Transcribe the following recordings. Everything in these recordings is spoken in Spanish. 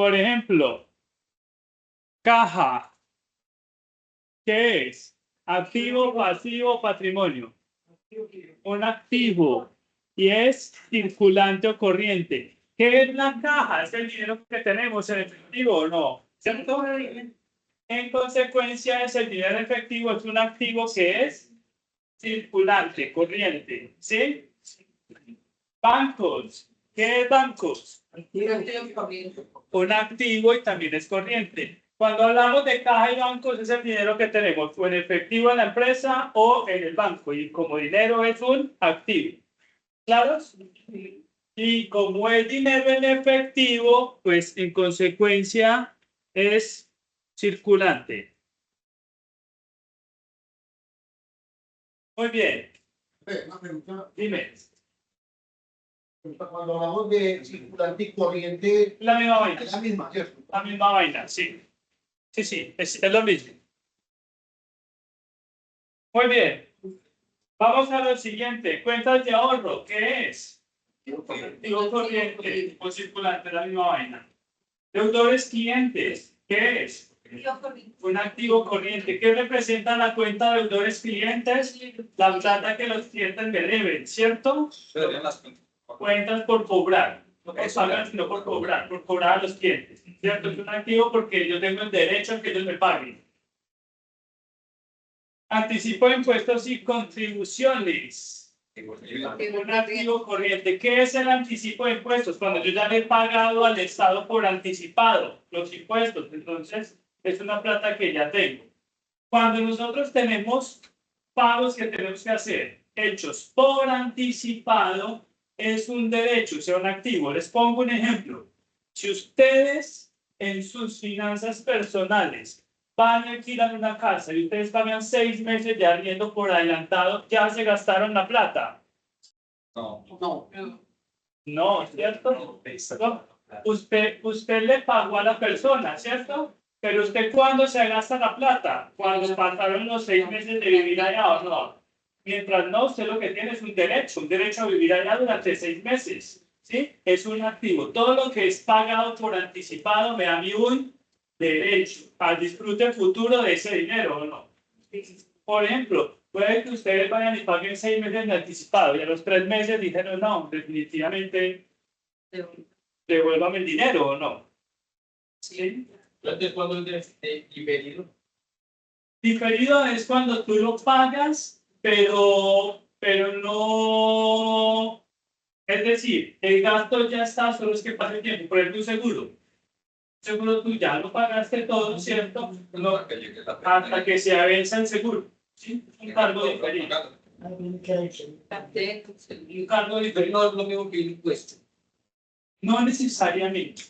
Por ejemplo, caja. ¿Qué es? Activo, pasivo, patrimonio. Un activo. Y es circulante o corriente. ¿Qué es la caja? ¿Es el dinero que tenemos en efectivo o no? ¿Cierto? En consecuencia, es el dinero efectivo, es un activo que es circulante, corriente. ¿Sí? Bancos. ¿Qué es bancos? Un activo y también es corriente. Cuando hablamos de caja y bancos, es el dinero que tenemos o en efectivo en la empresa o en el banco. Y como dinero es un activo. ¿Claros? Y como es dinero en efectivo, pues en consecuencia es circulante. Muy bien. Una pregunta. Dime. Cuando hablamos de circulante y corriente, La misma vaina. es la misma, ¿cierto? La misma vaina, sí. Sí, es lo mismo. Muy bien. Vamos a lo siguiente. Cuentas de ahorro. ¿Qué es? Activo corriente o circulante, la misma vaina. Deudores clientes. ¿Qué es? Un activo corriente. ¿Qué representa la cuenta de deudores clientes? La plata que los clientes me deben, ¿cierto? Cuentas por cobrar. No por pagar, sino por cobrar a los clientes. ¿Cierto? Es un activo porque yo tengo el derecho a que ellos me paguen. Anticipo de impuestos y contribuciones. Un activo corriente. ¿Qué es el anticipo de impuestos? Cuando yo ya le he pagado al Estado por anticipado los impuestos. Entonces, es una plata que ya tengo. Cuando nosotros tenemos pagos que tenemos que hacer hechos por anticipado, es un derecho, o sea, un activo. Les pongo un ejemplo. Si ustedes en sus finanzas personales van a alquilar una casa y ustedes pagan 6 meses de arriendo por adelantado, ¿ya se gastaron la plata? No, ¿cierto? Usted le pagó a la persona, ¿cierto? Pero usted, ¿cuándo se gasta la plata? Cuando pasaron los 6 meses de vivir allá o no. Mientras no, usted lo que tiene es un derecho a vivir allá durante 6 meses. ¿Sí? Es un activo. Todo lo que es pagado por anticipado me da a mí un derecho al disfrute futuro de ese dinero o no. Por ejemplo, puede que ustedes vayan y paguen 6 meses de anticipado y a los 3 meses dijeron, no, definitivamente devuélvame el dinero o no. ¿Sí? Entonces, ¿cuándo es diferido? Diferido es cuando tú lo pagas, pero no. Es decir, el gasto ya está, solo es que pasa el tiempo. Por ejemplo, un seguro. Seguro tú ya lo pagaste todo, ¿cierto? No, hasta que se venza el seguro. ¿Sí? Un cargo diferido. Un cargo diferido. No es lo mismo que el impuesto. No necesariamente.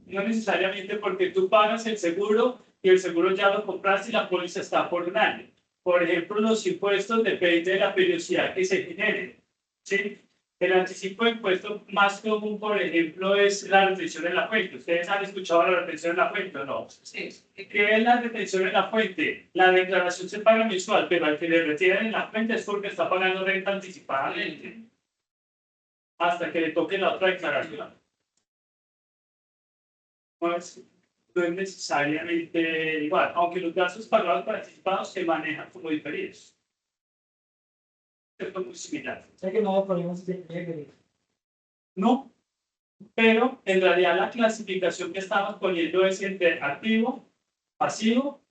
No necesariamente porque tú pagas el seguro y el seguro ya lo compraste y la póliza está por un año. Por ejemplo, los impuestos dependen de la periodicidad que se genere. ¿Sí? El anticipo de impuestos más común, por ejemplo, es la retención en la fuente. ¿Ustedes han escuchado la retención en la fuente o no? Sí. ¿Qué es la retención en la fuente? La declaración se paga mensual, pero al que le retienen en la fuente es porque está pagando renta anticipadamente. Hasta que le toque la otra declaración. No es necesariamente igual, aunque los gastos pagados por anticipados se manejan como diferidos. Es muy similar. O sea que no podemos decir. No, pero en realidad la clasificación que estamos poniendo es entre activo, pasivo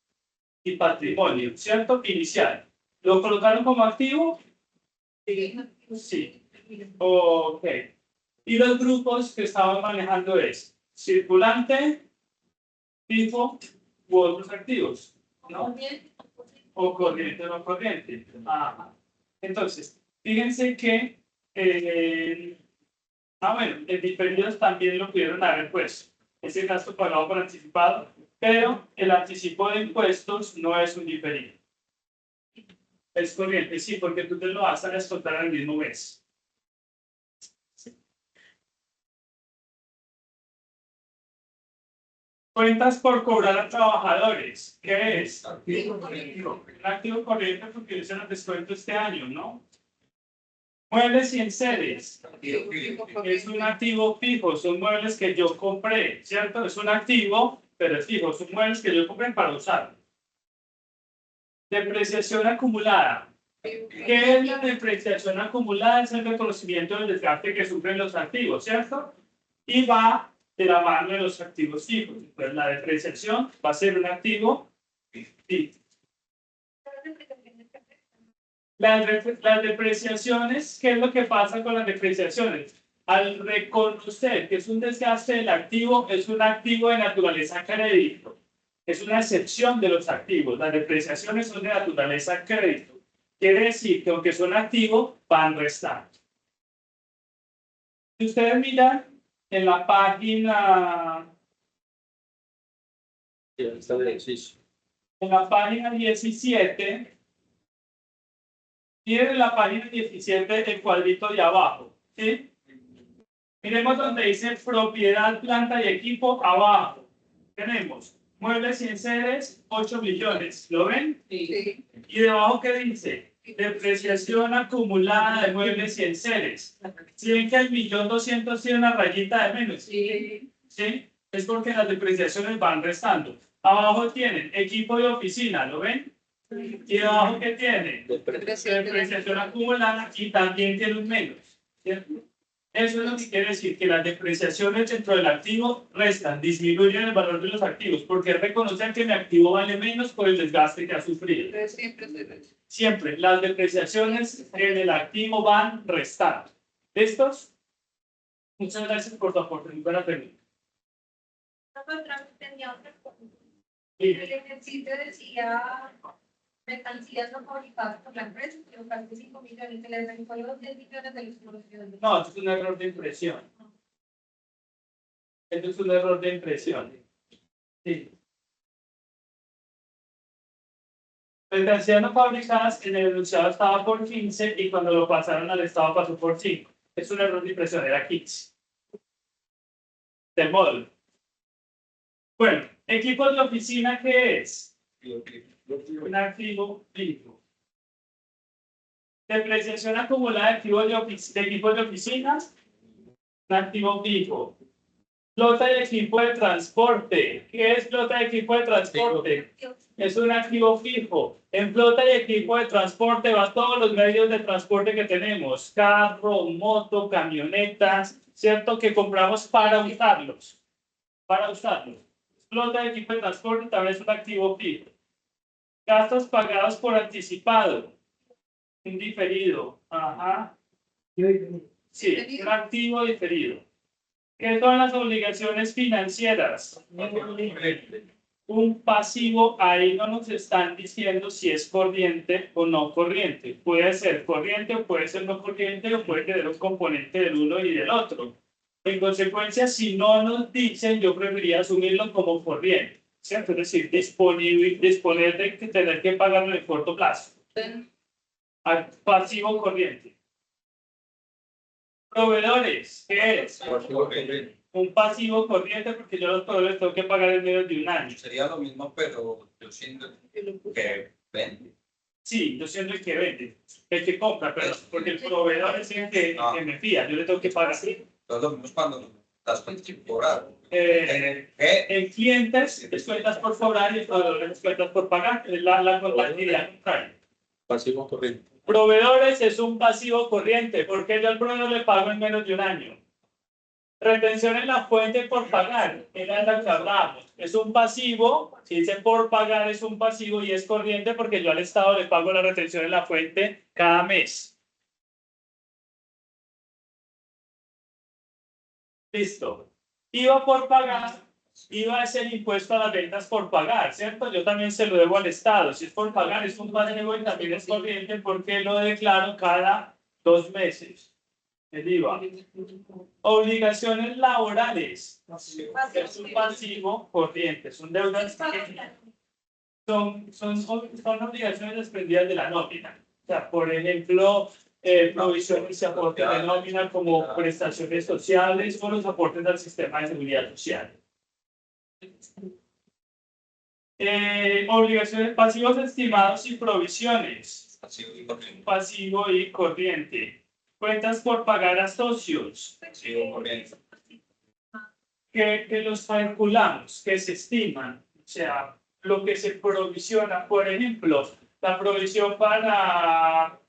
y patrimonio, ¿cierto? Inicial. ¿Lo colocaron como activo? Sí. Ok. Y los grupos que estaban manejando es circulante, FIFO u otros activos, ¿no? O corriente o no corriente. Ajá. Entonces, fíjense que, bueno, en diferidos también lo pudieron haber puesto. Ese gasto pagado por anticipado, pero el anticipo de impuestos no es un diferido. Es corriente, sí, porque tú te lo vas a descontar al mismo mes. Cuentas por cobrar a trabajadores. ¿Qué es? Activo corriente. Un activo corriente porque yo se lo descuento este año, ¿no? Muebles y enseres. Es un activo fijo, son muebles que yo compré, ¿cierto? Es un activo, pero es fijo, son muebles que yo compré para usar. Depreciación acumulada. ¿Qué es la depreciación acumulada? Es el reconocimiento del desgaste que sufren los activos, ¿cierto? Y va de la mano de los activos fijos. Entonces, la depreciación va a ser un activo fijo. Las depreciaciones, ¿qué es lo que pasa con las depreciaciones? Al reconocer que es un desgaste del activo, es un activo de naturaleza crédito. Es una excepción de los activos. Las depreciaciones son de naturaleza crédito. Quiere decir que aunque son activos, van restando. Si ustedes miran en la página... En la página 17... Miren en la página 17 el cuadrito de abajo, ¿sí? Miremos donde dice propiedad, planta y equipo abajo. Tenemos muebles y enseres, 8 millones. ¿Lo ven? Sí. Y debajo, ¿qué dice? Depreciación acumulada de muebles y enseres. ¿Sí ven que el 1.200.000 tiene una rayita de menos? Sí. ¿Sí? Es porque las depreciaciones van restando. Abajo tienen equipo de oficina, ¿lo ven? Y debajo, ¿qué tiene? Depreciación acumulada y también tiene un menos, ¿cierto? Eso es lo que quiere decir, que las depreciaciones dentro del activo restan, disminuyen el valor de los activos, porque reconocen que mi activo vale menos por el desgaste que ha sufrido. Siempre, las depreciaciones en el activo van restando. ¿Listos? Muchas gracias por tu aporte. Muy buena pregunta. Tenía otra pregunta. Sí. El ejercicio decía mercancías no fabricadas por la empresa, pero casi 5 millones, que le dedicó los 10 millones de los productores. No, esto es un error de impresión. Esto es un error de impresión. Sí. Mercancías no fabricadas en el enunciado estaba por 15 y cuando lo pasaron al estado pasó por 5. Es un error de impresión, era 15. Del módulo. Bueno, equipos de oficina, ¿qué es? Un activo fijo. Depreciación acumulada de equipos de oficinas, un activo fijo. Flota de equipo de transporte. ¿Qué es flota de equipo de transporte? Es un activo fijo. En flota y equipo de transporte van todos los medios de transporte que tenemos. Carro, moto, camionetas, ¿cierto? Que compramos para usarlos. Para usarlos. Flota de equipo de transporte también es un activo fijo. Gastos pagados por anticipado. Un diferido. Ajá. Sí, un activo diferido. ¿Qué son las obligaciones financieras? Un pasivo, ahí no nos están diciendo si es corriente o no corriente. Puede ser corriente o puede ser no corriente o puede tener un componente del uno y del otro. En consecuencia, si no nos dicen, yo preferiría asumirlo como corriente, ¿cierto? Es decir, disponer de que tener que pagarlo en corto plazo. Pasivo corriente. Proveedores, ¿qué es? Un pasivo corriente porque yo los proveedores tengo que pagar en menos de un año. Sería lo mismo, pero yo siento que vende. Sí, yo siendo el que vende, el que compra, pero porque el proveedor es el que me fía, yo le tengo que pagar. Entonces lo mismo es cuando das cuentas por cobrar. El cliente es cuentas por cobrar y el proveedor es cuentas por pagar, es la contabilidad contraria. Pasivo corriente. Proveedores es un pasivo corriente, porque yo al proveedor le pago en menos de un año. Retención en la fuente por pagar, era la que hablamos. Es un pasivo, si dice por pagar es un pasivo y es corriente porque yo al Estado le pago la retención en la fuente cada mes. Listo. IVA por pagar, IVA es el impuesto a las ventas por pagar, ¿cierto? Yo también se lo debo al Estado. Si es por pagar es un pasivo y también es corriente porque lo declaro cada 2 meses. El IVA. Obligaciones laborales. Es un pasivo corriente. Son deudas que son obligaciones desprendidas de la nómina. O sea, por ejemplo, provisiones y aportes de nómina como prestaciones sociales o los aportes al sistema de seguridad social. Obligaciones pasivos estimados y provisiones. Pasivo y corriente. Cuentas por pagar a socios, Pasivo corriente. que los calculamos, que se estiman, o sea, lo que se provisiona, por ejemplo, la provisión para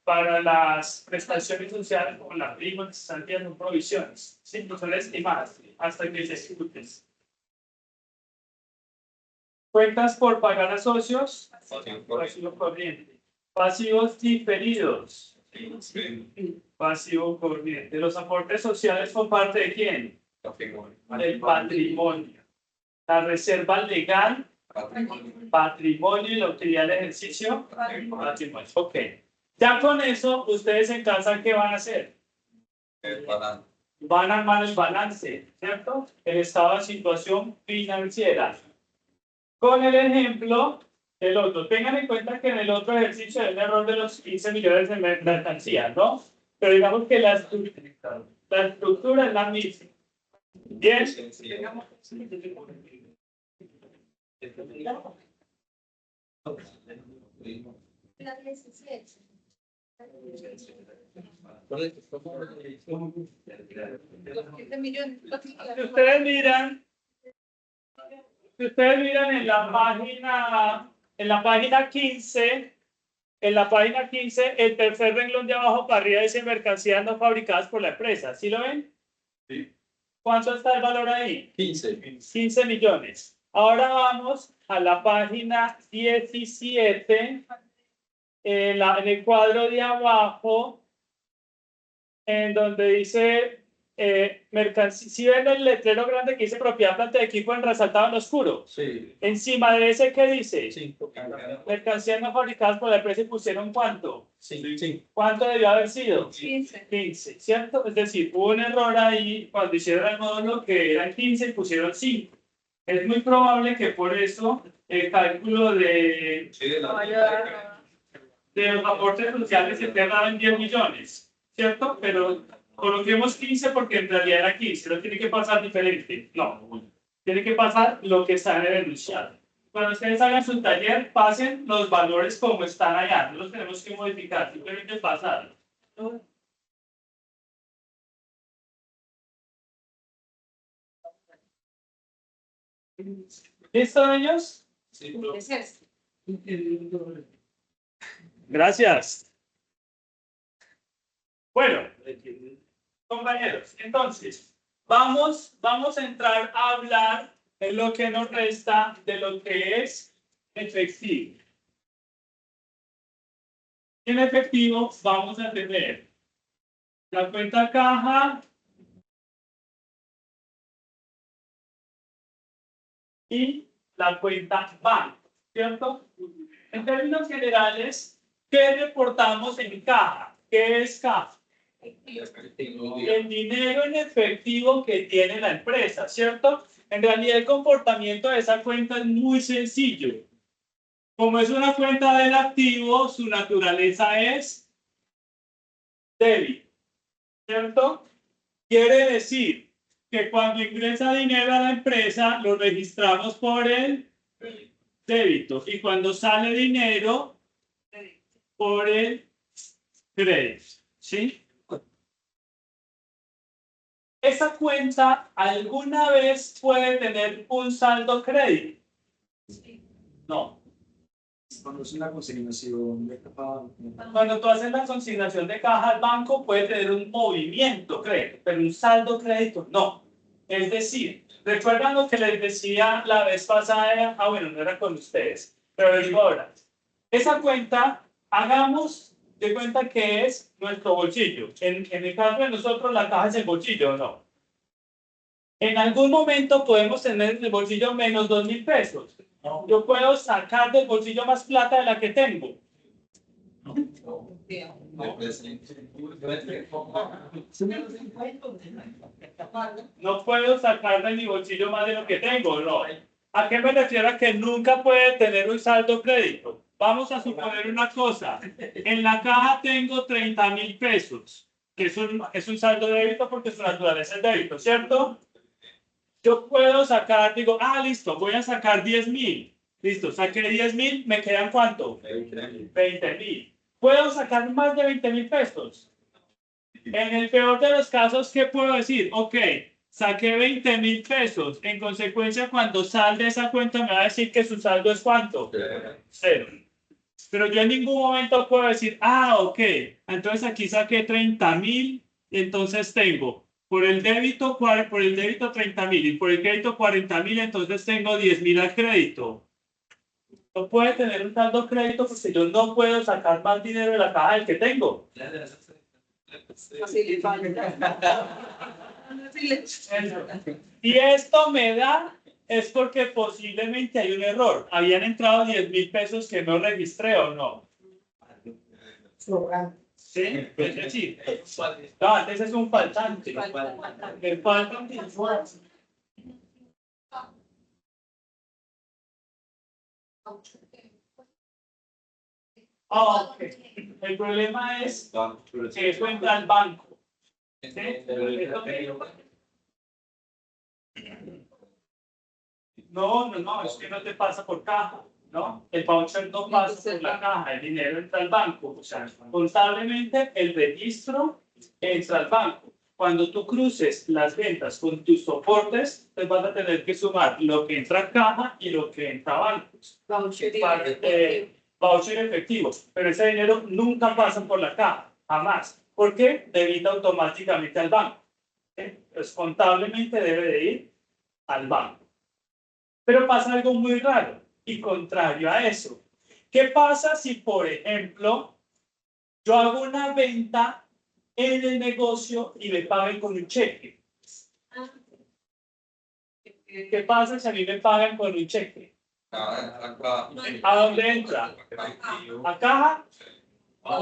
las prestaciones sociales como la prima que se están son provisiones, ¿sí? No son estimadas hasta que se ejecuten. Cuentas por pagar a socios, Pasivo corriente. pasivo corriente. Pasivos diferidos, pasivo corriente. Los aportes sociales por parte de quién? Patrimonio. Del patrimonio. La reserva legal, patrimonio y la utilidad de ejercicio, patrimonio. Ok. Ya con eso, ustedes en casa, ¿qué van a hacer? El balance. Van a armar el balance, ¿cierto? El estado de situación financiera. Con el ejemplo del otro. Tengan en cuenta que en el otro ejercicio hay un error de los 15 millones de mercancías, ¿no? Pero digamos que la estructura es la misma. Bien. La 17. Si ustedes miran en la página 15, el tercer renglón de abajo para arriba dice mercancías no fabricadas por la empresa. ¿Sí lo ven? Sí. ¿Cuánto está el valor ahí? 15. 15 millones. Ahora vamos a la página 17, en el cuadro de abajo, en donde dice si ven el letrero grande que dice propiedad, planta de equipo en resaltado en oscuro. Sí. Encima de ese, ¿qué dice? 5. Mercancías no fabricadas por la empresa y pusieron ¿cuánto? 5. ¿Cuánto debió haber sido? 15. 15, ¿cierto? Es decir, hubo un error ahí cuando hicieron el módulo que eran 15 y pusieron 5. Es muy probable que por eso el cálculo de Sí, de la. de los aportes sociales se te en 10 millones, ¿cierto? Pero coloquemos 15 porque en realidad era 15, no tiene que pasar diferente, no, tiene que pasar lo que está en el enunciado. Cuando ustedes hagan su taller, pasen los valores como están allá, no los tenemos que modificar, simplemente pasarlos. ¿Listo, niños? Es este. Gracias. Bueno, compañeros, entonces, vamos a entrar a hablar de lo que nos resta de lo que es efectivo. En efectivo vamos a tener la cuenta caja y la cuenta banco, ¿cierto? En términos generales, ¿qué reportamos en caja? ¿Qué es caja? El dinero en efectivo que tiene la empresa, ¿cierto? En realidad el comportamiento de esa cuenta es muy sencillo. Como es una cuenta del activo, su naturaleza es débito, ¿cierto? Quiere decir que cuando ingresa dinero a la empresa, lo registramos por el débito y cuando sale dinero, por el crédito, ¿sí? ¿Esa cuenta alguna vez puede tener un saldo crédito? No. Cuando es una consignación de caja. Cuando tú haces la consignación de caja al banco, puede tener un movimiento crédito, pero un saldo crédito no. Es decir, ¿recuerdan lo que les decía la vez pasada? Bueno, no era con ustedes, pero les digo ahora. Esa cuenta, hagamos de cuenta que es nuestro bolsillo. En el caso de nosotros, la caja es el bolsillo, ¿no? En algún momento podemos tener en el bolsillo menos 2.000 pesos. Yo puedo sacar del bolsillo más plata de la que tengo. No puedo sacar de mi bolsillo más de lo que tengo, no. ¿A qué me refiero? A que nunca puede tener un saldo crédito. Vamos a suponer una cosa. En la caja tengo 30.000 pesos, que es un saldo de débito porque su naturaleza es débito, ¿cierto? Yo puedo sacar, digo, listo, voy a sacar 10.000. Listo, saqué 10.000, ¿me quedan cuánto? 20.000. ¿Puedo sacar más de 20.000 pesos? En el peor de los casos, ¿qué puedo decir? Ok, saqué 20.000 pesos. En consecuencia, cuando salga esa cuenta, me va a decir que su saldo es ¿cuánto? Cero. Pero yo en ningún momento puedo decir, ah, ok, entonces aquí saqué 30.000, entonces tengo por el débito 30.000 y por el crédito 40.000, entonces tengo 10.000 al crédito. No puede tener un saldo crédito porque yo no puedo sacar más dinero de la caja del que tengo. Así le falta. Y esto me da, es porque posiblemente hay un error. Habían entrado 10.000 pesos que no registré o no. ¿Sí? Es decir, no, antes es un faltante. Me faltan 10. Ah, ok. El problema es que eso entra al banco. ¿Sí? No, es que no te pasa por caja, ¿no? El voucher no pasa por la caja, el dinero entra al banco. O sea, contablemente el registro entra al banco. Cuando tú cruces las ventas con tus soportes, te vas a tener que sumar lo que entra a caja y lo que entra a bancos. Voucher efectivo, pero ese dinero nunca pasa por la caja, jamás. ¿Por qué? Debita automáticamente al banco. Pues contablemente debe de ir al banco. Pero pasa algo muy raro y contrario a eso. ¿Qué pasa si, por ejemplo, yo hago una venta en el negocio y me pagan con un cheque? ¿Qué pasa si a mí me pagan con un cheque? ¿A dónde entra? ¿A caja? La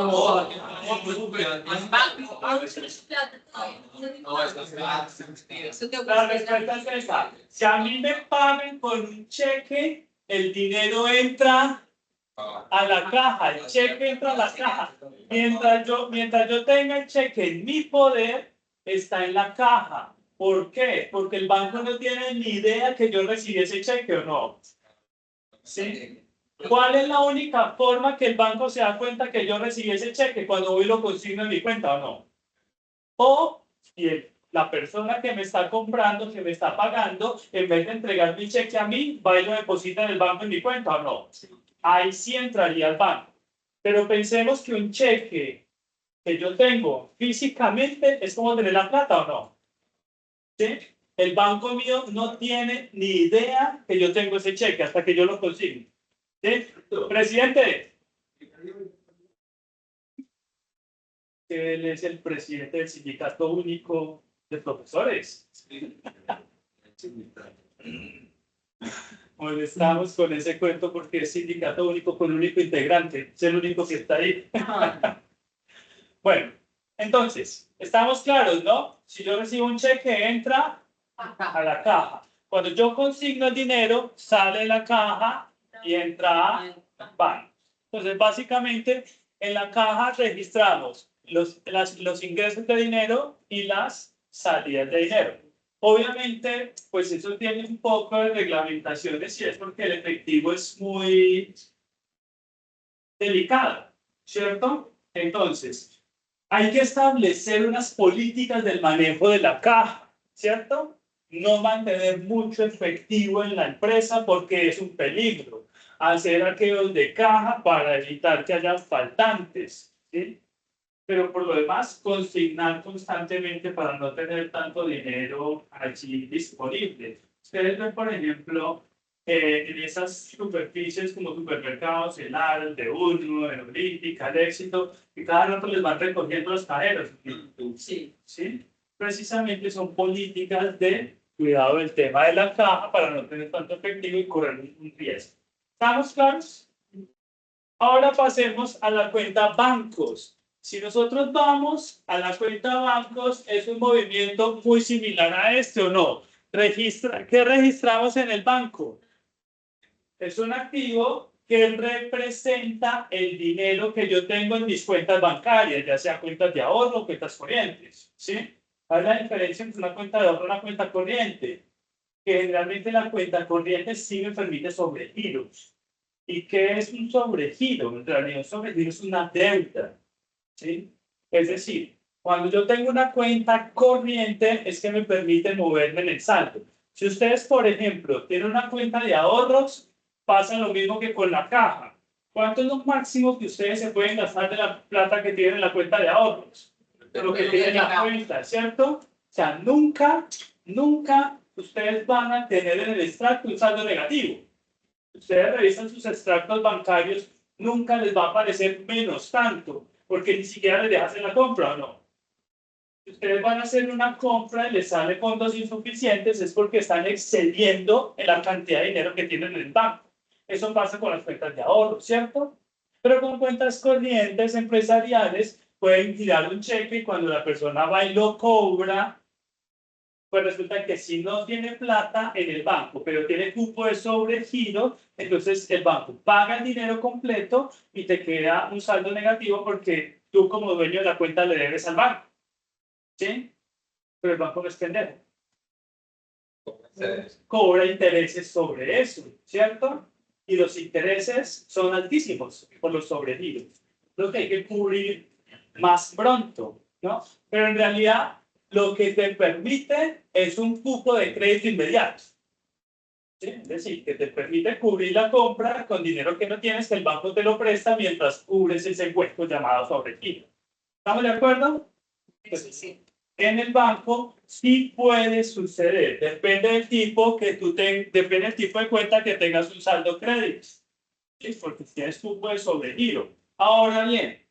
respuesta es esa. Si a mí me pagan con un cheque, el dinero entra a la caja, el cheque entra a la caja. Mientras yo tenga el cheque en mi poder, está en la caja. ¿Por qué? Porque el banco no tiene ni idea que yo recibí ese cheque o no. ¿Sí? ¿Cuál es la única forma que el banco se da cuenta que yo recibí ese cheque? Cuando voy y lo consigno en mi cuenta o no. O si la persona que me está comprando, que me está pagando, en vez de entregar mi cheque a mí, va y lo deposita en el banco en mi cuenta o no. Ahí sí entraría al banco. Pero pensemos que un cheque que yo tengo físicamente es como tener la plata o no. ¿Sí? El banco mío no tiene ni idea que yo tengo ese cheque hasta que yo lo consigo. ¿Sí? Presidente. Él es el presidente del Sindicato Único de Profesores. Molestamos con ese cuento porque es sindicato único con único integrante. Es el único que está ahí. Bueno, entonces, estamos claros, ¿no? Si yo recibo un cheque, entra a la caja. Cuando yo consigno el dinero, sale de la caja y entra a banco. Entonces, básicamente, en la caja registramos los ingresos de dinero y las salidas de dinero. Obviamente, pues eso tiene un poco de reglamentaciones y es porque el efectivo es muy delicado, ¿cierto? Entonces, hay que establecer unas políticas del manejo de la caja, ¿cierto? No mantener mucho efectivo en la empresa porque es un peligro. Hacer arqueos de caja para evitar que haya faltantes, ¿sí? Pero por lo demás, consignar constantemente para no tener tanto dinero allí disponible. Ustedes ven, por ejemplo, en esas superficies como supermercados, el AR, el de Uno, el Olímpica, el Éxito, y cada rato les van recogiendo los cajeros. Sí. ¿Sí? Precisamente son políticas de cuidado del tema de la caja para no tener tanto efectivo y correr un riesgo. ¿Estamos claros? Ahora pasemos a la cuenta bancos. Si nosotros vamos a la cuenta bancos, es un movimiento muy similar a este o no. ¿Qué registramos en el banco? Es un activo que representa el dinero que yo tengo en mis cuentas bancarias, ya sea cuentas de ahorro o cuentas corrientes. ¿Sí? ¿Cuál es la diferencia entre una cuenta de ahorro y una cuenta corriente? Que generalmente la cuenta corriente sí me permite sobregiros. ¿Y qué es un sobregiro? En realidad, un sobregiro es una deuda. ¿Sí? Es decir, Cuando yo tengo una cuenta corriente, es que me permite moverme en el saldo. Si ustedes, por ejemplo, tienen una cuenta de ahorros, pasa lo mismo que con la caja. ¿Cuánto es lo máximo que ustedes se pueden gastar de la plata que tienen en la cuenta de ahorros? Lo que tienen en la cuenta, ¿cierto? O sea, nunca ustedes van a tener en el extracto un saldo negativo. Ustedes revisan sus extractos bancarios, nunca les va a aparecer menos tanto, porque ni siquiera les deja hacer la compra, ¿o no? Si ustedes van a hacer una compra y les sale fondos insuficientes, es porque están excediendo en la cantidad de dinero que tienen en el banco. Eso pasa con las cuentas de ahorro, ¿cierto? Pero con cuentas corrientes empresariales pueden tirar un cheque y cuando la persona va y lo cobra, pues resulta que si no tiene plata en el banco, pero tiene cupo de sobregiro, entonces el banco paga el dinero completo y te queda un saldo negativo porque tú como dueño de la cuenta le debes al banco. ¿Sí? Pero el banco no es pendejo. Cobra intereses sobre eso, ¿cierto? Y los intereses son altísimos por los sobregiros. Lo que hay que cubrir más pronto, ¿no? Pero en realidad lo que te permite es un cupo de crédito inmediato. ¿Sí? Es decir, que te permite cubrir la compra con dinero que no tienes, que el banco te lo presta mientras cubres ese hueco llamado sobregiro. ¿Estamos de acuerdo? Sí, sí. En el banco sí puede suceder, depende del tipo depende del tipo de cuenta que tengas un saldo crédito, ¿sí? Porque tienes cupo de sobregiro. Ahora bien,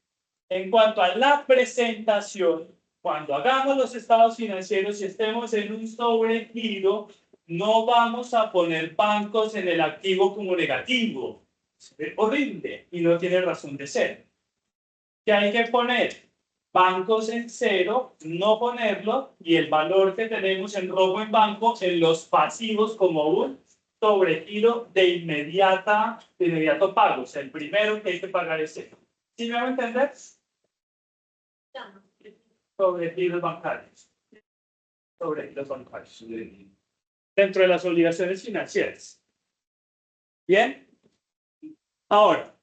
en cuanto a la presentación, cuando hagamos los estados financieros y estemos en un sobregiro, no vamos a poner bancos en el activo como negativo. Es horrible y no tiene razón de ser. ¿Qué hay que poner? Bancos en cero, no ponerlo, y el valor que tenemos en rojo en banco en los pasivos como un sobregiro de inmediato pago. O sea, el primero que hay que pagar es cero. ¿Sí me hago entender? Sobregiros bancarios. Sobregiros bancarios. Dentro de las obligaciones financieras. ¿Bien? Ahora,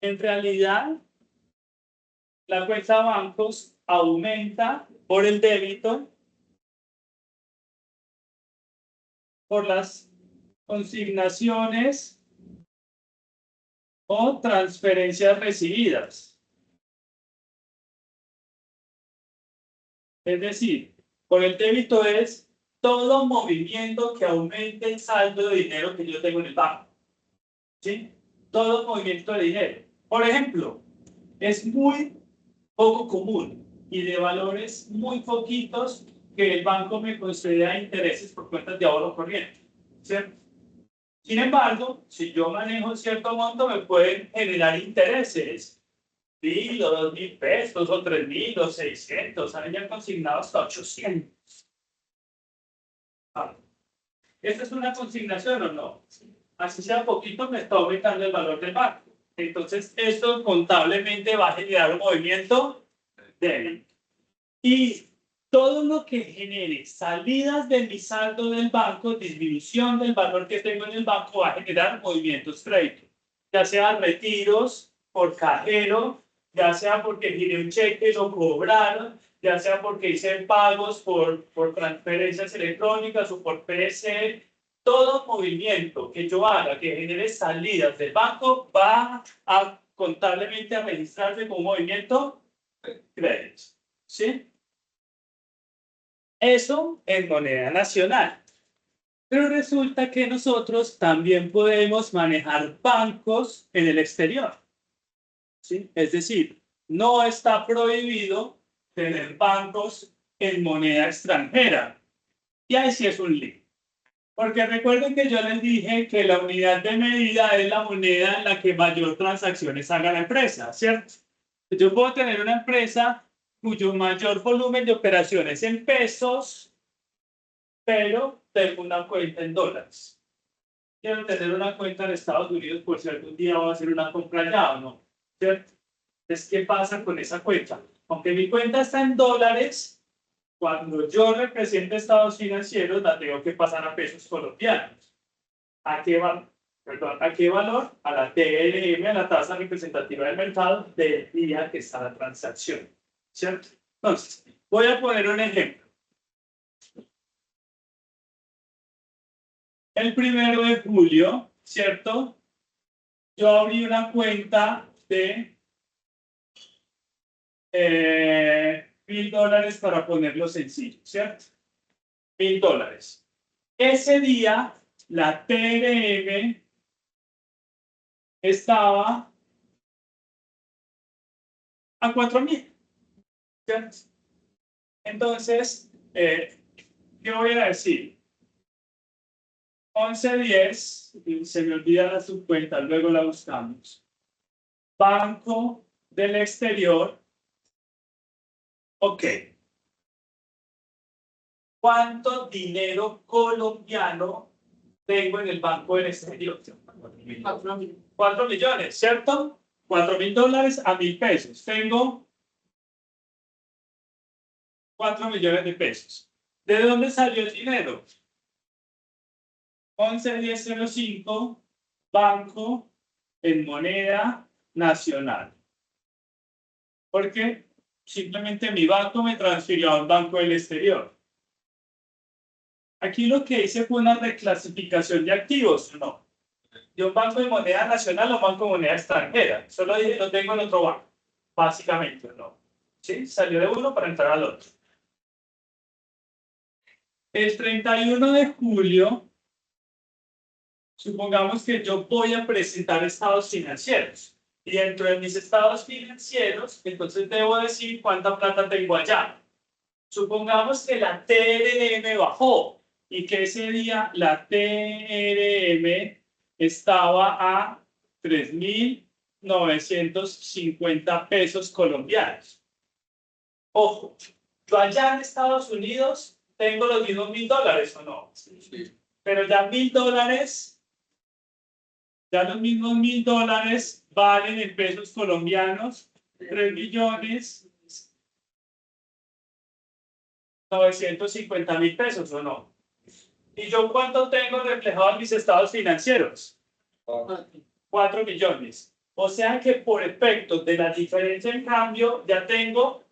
en realidad, la cuenta de bancos aumenta por el débito, por las consignaciones o transferencias recibidas. Es decir, por el débito es todo movimiento que aumente el saldo de dinero que yo tengo en el banco. ¿Sí? Todo movimiento de dinero. Por ejemplo, es muy poco común y de valores muy poquitos que el banco me conceda intereses por cuentas de ahorro corriente. ¿Cierto? Sin embargo, si yo manejo cierto monto, me pueden generar intereses. 1.000 o 2.000 pesos, o 3.000 o 600, han ya consignado hasta 800. ¿Esta es una consignación o no? Así sea poquito, me está aumentando el valor del banco. Entonces, esto contablemente va a generar un movimiento débil. Y todo lo que genere salidas de mi saldo del banco, disminución del valor que tengo en el banco, va a generar movimientos crédito. Ya sea retiros por cajero, ya sea porque giré un cheque y lo cobraron, ya sea porque hice pagos por transferencias electrónicas o por PSE. Todo movimiento que yo haga que genere salidas del banco va a contablemente a registrarse como movimiento crédito. ¿Sí? Eso en moneda nacional. Pero resulta que nosotros también podemos manejar bancos en el exterior. ¿Sí? Es decir, no está prohibido tener bancos en moneda extranjera. Y ahí sí es un lío. Porque recuerden que yo les dije que la unidad de medida es la moneda en la que mayor transacciones haga la empresa, ¿cierto? Yo puedo tener una empresa cuyo mayor volumen de operaciones en pesos, pero tengo una cuenta en dólares. Quiero tener una cuenta en Estados Unidos por si algún día voy a hacer una compra allá o no, ¿cierto? Entonces, ¿qué pasa con esa cuenta? Aunque mi cuenta está en dólares, cuando yo represento estados financieros, la tengo que pasar a pesos colombianos. ¿A qué valor? A la TLM, a la tasa representativa del mercado del día que está la transacción. ¿cierto? Entonces, voy a poner un ejemplo. El 1 de julio, ¿cierto? Yo abrí una cuenta de $1.000 para ponerlo sencillo, ¿cierto? $1.000. Ese día, la TRM estaba a 4.000, ¿cierto? Entonces, ¿qué voy a decir? 1110, se me olvida la subcuenta, luego la buscamos. Banco del exterior. Ok. ¿Cuánto dinero colombiano tengo en el banco del exterior? 4 millones, ¿cierto? $4.000 a $1.000. Tengo 4 millones de pesos. ¿De dónde salió el dinero? 111005, banco en moneda nacional. Porque simplemente mi banco me transfirió a un banco del exterior. Aquí lo que hice fue una reclasificación de activos, ¿no? De un banco de moneda nacional a un banco de moneda extranjera. Solo dije, lo tengo en otro banco. Básicamente, ¿no? ¿Sí? Salió de uno para entrar al otro. El 31 de julio, supongamos que yo voy a presentar estados financieros. Y dentro de mis estados financieros, entonces debo decir cuánta plata tengo allá. Supongamos que la TRM bajó y que ese día la TRM estaba a 3.950 pesos colombianos. Ojo, yo allá en Estados Unidos tengo los mismos $1.000, ¿o no? Sí. Pero ya $1.000, ya los mismos $1.000 valen en pesos colombianos 3.950.000 pesos, ¿o no? ¿Y yo cuánto tengo reflejado en mis estados financieros? 4 millones. O sea que por efecto de la diferencia en cambio, ya tengo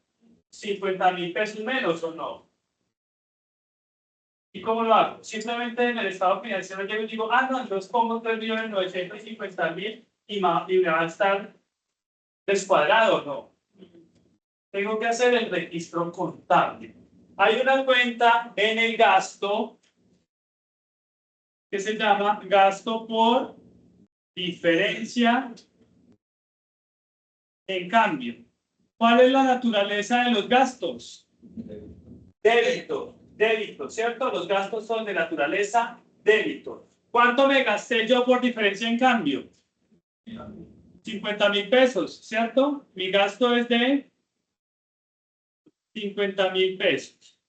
50.000 pesos menos, ¿o no? ¿Y cómo lo hago? Simplemente en el estado financiero llego y digo, no, entonces pongo 3.950.000 y me va a estar descuadrado, ¿no? Tengo que hacer el registro contable. Hay una cuenta en el gasto que se llama gasto por diferencia en cambio. ¿Cuál es la naturaleza de los gastos? Débito, ¿cierto? Los gastos son de naturaleza débito. ¿Cuánto me gasté yo por diferencia en cambio? 50.000 pesos, ¿cierto? Mi gasto es de 50.000 pesos.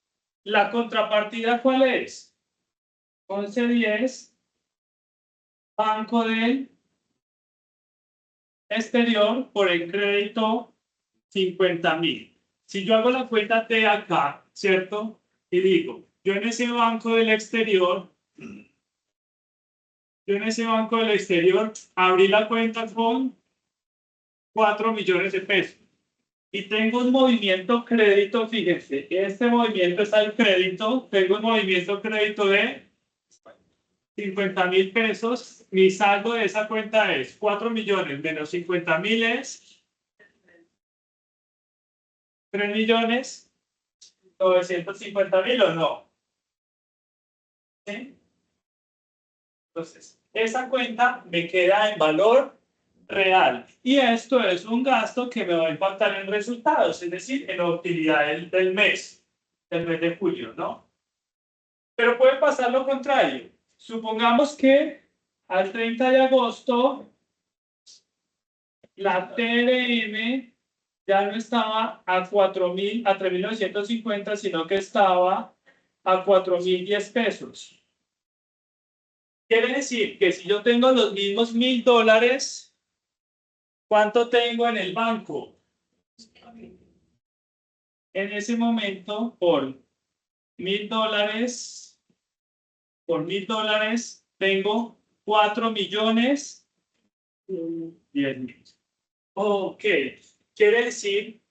¿La contrapartida cuál es? 1110, banco del exterior por el crédito 50.000. Si yo hago la cuenta de acá, ¿cierto? Y digo, yo en ese banco del exterior abrí la cuenta con 4 millones de pesos. Y tengo un movimiento crédito, fíjense, este movimiento está el crédito, tengo un movimiento crédito de 50.000 pesos. Mi saldo de esa cuenta es 4 millones menos 50.000 es 3.950.000, ¿o no? ¿Sí? Entonces, esa cuenta me queda en valor real. Y esto es un gasto que me va a impactar en resultados, es decir, en la utilidad del mes de julio, ¿no? Pero puede pasar lo contrario. Supongamos que al 30 de agosto la TRM ya no estaba a 4.000, a 3.950, sino que estaba a 4.010 pesos. Quiere decir que si yo tengo los mismos $1.000, ¿cuánto tengo en el banco? En ese momento, por $1.000, tengo 4.010.000. Ok, quiere decir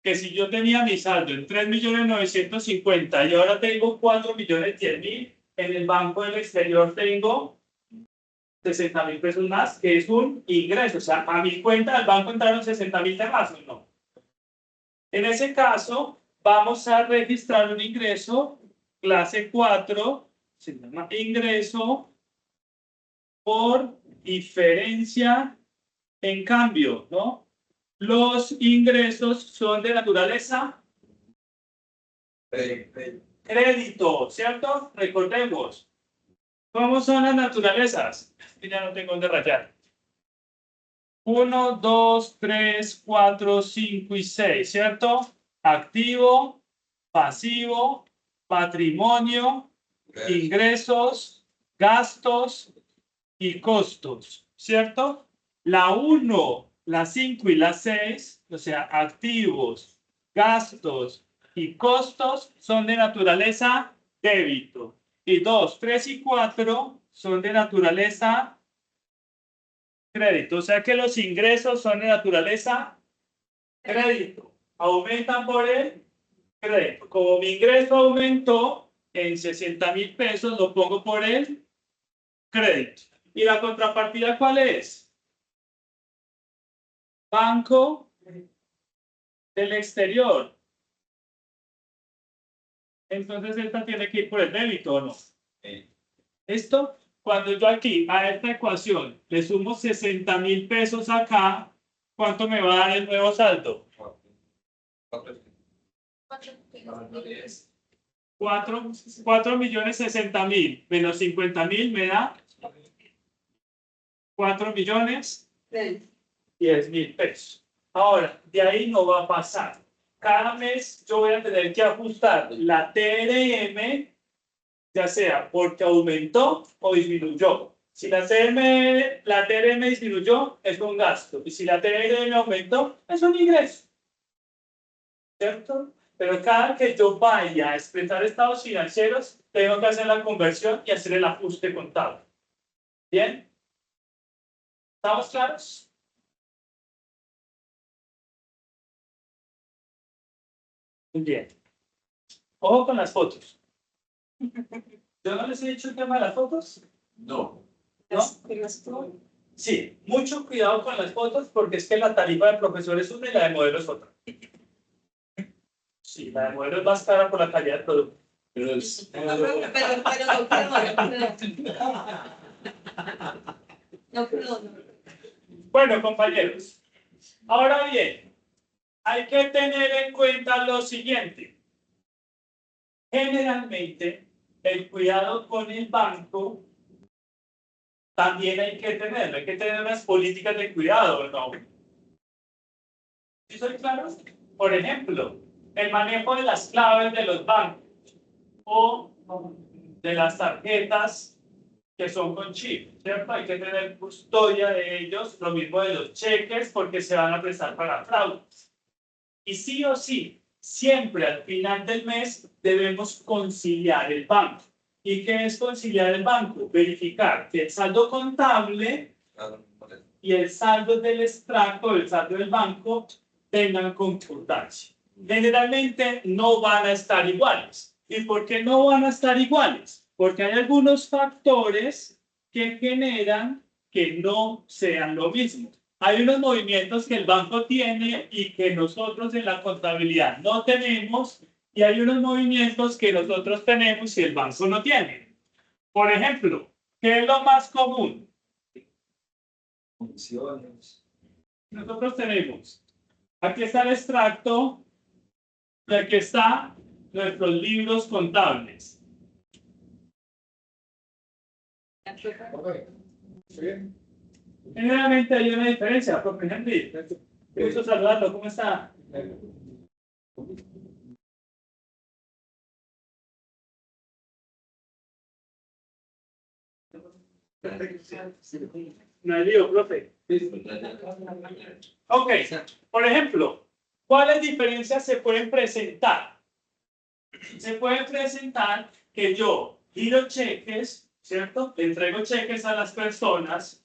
que si yo tenía mi saldo en 3.950.000 y ahora tengo 4.010.000, en el banco del exterior tengo 60.000 pesos más, que es un ingreso. O sea, a mi cuenta del banco entraron 60.000 de más, ¿o no? En ese caso, vamos a registrar un ingreso, clase 4, se llama ingreso por diferencia en cambio, ¿no? Los ingresos son de naturaleza crédito, ¿cierto? Recordemos. ¿Cómo son las naturalezas? Ya no tengo dónde rayar. 1, 2, 3, 4, 5 y 6, ¿cierto? Activo, pasivo, patrimonio, ingresos, gastos y costos, ¿cierto? La 1, la 5 y la 6, o sea, activos, gastos y costos son de naturaleza débito. Y 2, 3 y 4 son de naturaleza crédito. O sea que los ingresos son de naturaleza crédito. Aumentan por el crédito. Como mi ingreso aumentó en 60.000 pesos, lo pongo por el crédito. ¿Y la contrapartida cuál es? Banco del exterior. Entonces esta tiene que ir por el débito, ¿o no? ¿Esto? Cuando yo aquí a esta ecuación le sumo 60.000 pesos acá, ¿cuánto me va a dar el nuevo saldo? 4.060.000 menos 50.000 me da 4.010.000 pesos. Ahora, de ahí no va a pasar. Cada mes yo voy a tener que ajustar la TRM, ya sea porque aumentó o disminuyó. Si la TRM disminuyó, es un gasto. Y si la TRM aumentó, es un ingreso. ¿Cierto? Pero cada que yo vaya a expresar estados financieros, tengo que hacer la conversión y hacer el ajuste contable. ¿Bien? ¿Estamos claros? Muy bien. Ojo con las fotos. ¿Yo no les he dicho el tema de las fotos? No. ¿No? Sí, mucho cuidado con las fotos porque es que la tarifa de profesor es una y la de modelo es otra. Sí, la de modelo es más cara por la calidad del producto. Pero es. No, perdón. Bueno, compañeros. Ahora bien, hay que tener en cuenta lo siguiente. Generalmente, el cuidado con el banco también hay que tener unas políticas de cuidado, ¿no? ¿Sí soy claro? Por ejemplo, el manejo de las claves de los bancos o de las tarjetas que son con chip, ¿cierto? Hay que tener custodia de ellos, lo mismo de los cheques, porque se van a prestar para fraudes. Y sí o sí, siempre al final del mes debemos conciliar el banco. ¿Y qué es conciliar el banco? Verificar que el saldo contable y el saldo del extracto, el saldo del banco, tengan concordancia. Generalmente no van a estar iguales. ¿Y por qué no van a estar iguales? Porque hay algunos factores que generan que no sean lo mismo. Hay unos movimientos que el banco tiene y que nosotros en la contabilidad no tenemos, y hay unos movimientos que nosotros tenemos y el banco no tiene. Por ejemplo, ¿qué es lo más común? Condiciones. Nosotros tenemos, aquí está el extracto, y aquí están nuestros libros contables. Generalmente hay una diferencia, profe Henry. Gusto saludarlo, ¿cómo está? No hay lío, profe. Ok, por ejemplo, ¿cuáles diferencias se pueden presentar? Se puede presentar que yo giro cheques, ¿cierto? Le entrego cheques a las personas.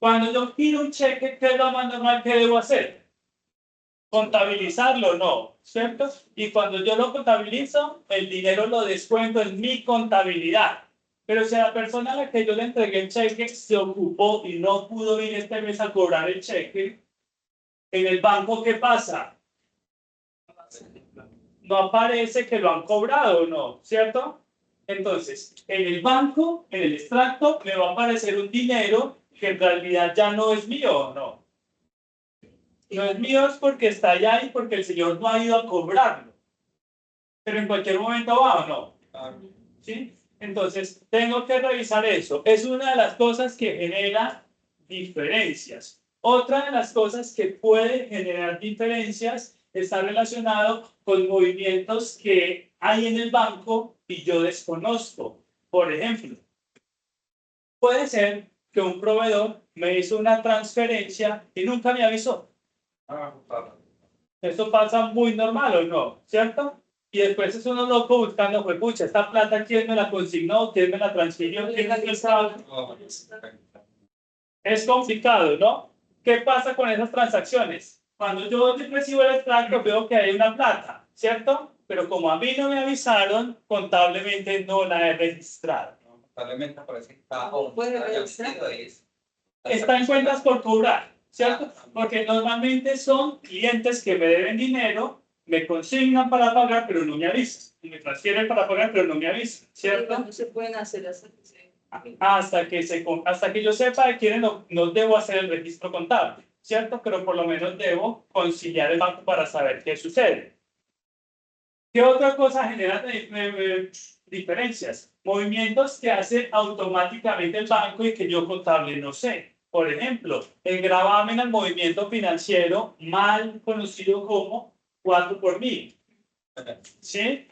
Cuando yo giro un cheque, ¿qué es lo más normal que debo hacer? contabilizarlo, no, ¿cierto? Y cuando yo lo contabilizo, el dinero lo descuento en mi contabilidad. Pero si a la persona a la que yo le entregué el cheque se ocupó y no pudo ir este mes a cobrar el cheque, en el banco, ¿qué pasa? No aparece que lo han cobrado, ¿no? ¿Cierto? Entonces, en el banco, en el extracto, me va a aparecer un dinero que en realidad ya no es mío, ¿no? No es mío es porque está allá y porque el señor no ha ido a cobrarlo. Pero en cualquier momento va o no. ¿Sí? Entonces, tengo que revisar eso. Es una de las cosas que genera diferencias. Otra de las cosas que puede generar diferencias está relacionado con movimientos que hay en el banco y yo desconozco. Por ejemplo, puede ser que un proveedor me hizo una transferencia y nunca me avisó. Esto pasa muy normal o no, ¿cierto? Y después es uno loco buscando, pues, pucha, esta plata, ¿quién me la consignó? ¿Quién me la transfirió? ¿Quién me la estaba? Es complicado, ¿no? ¿Qué pasa con esas transacciones? Cuando yo recibo el extracto, veo que hay una plata, ¿cierto? Pero como a mí no me avisaron, contablemente no la he registrado. Probablemente parece que está Está en cuentas por cobrar, ¿cierto? Porque normalmente son clientes que me deben dinero, me consignan para pagar, pero no me avisan. Y me transfieren para pagar, pero no me avisan, ¿cierto? No se pueden hacer así. Hasta que yo sepa de quiénes no debo hacer el registro contable, ¿cierto? Pero por lo menos debo conciliar el banco para saber qué sucede. ¿Qué otra cosa genera diferencias? Movimientos que hace automáticamente el banco y que yo contable no sé. Por ejemplo, el gravamen al movimiento financiero, mal conocido como 4 por 1000. ¿Sí?